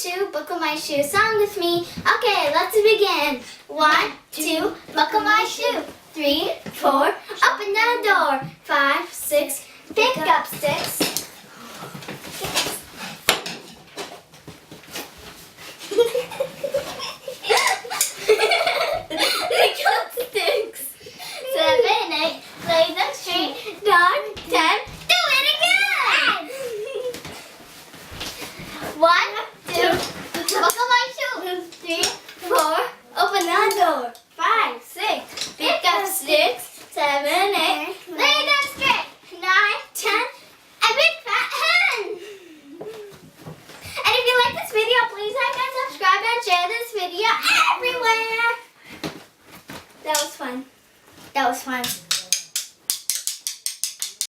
2, buckle my shoe. Song with me. Okay, let's begin. 1, 2, buckle my shoe. 3, 4, open the door. 5, 6, pick up sticks. Pick up sticks. 7, 8, lay them straight. 9, 10, do it again. 1, 2, buckle my shoe. 3, 4, open the door. 5, 6, pick up sticks. 7, 8, lay them straight. 9, 10, a big fat hen. And if you like this video, please like and subscribe and share this video everywhere. That was fun. That was fun.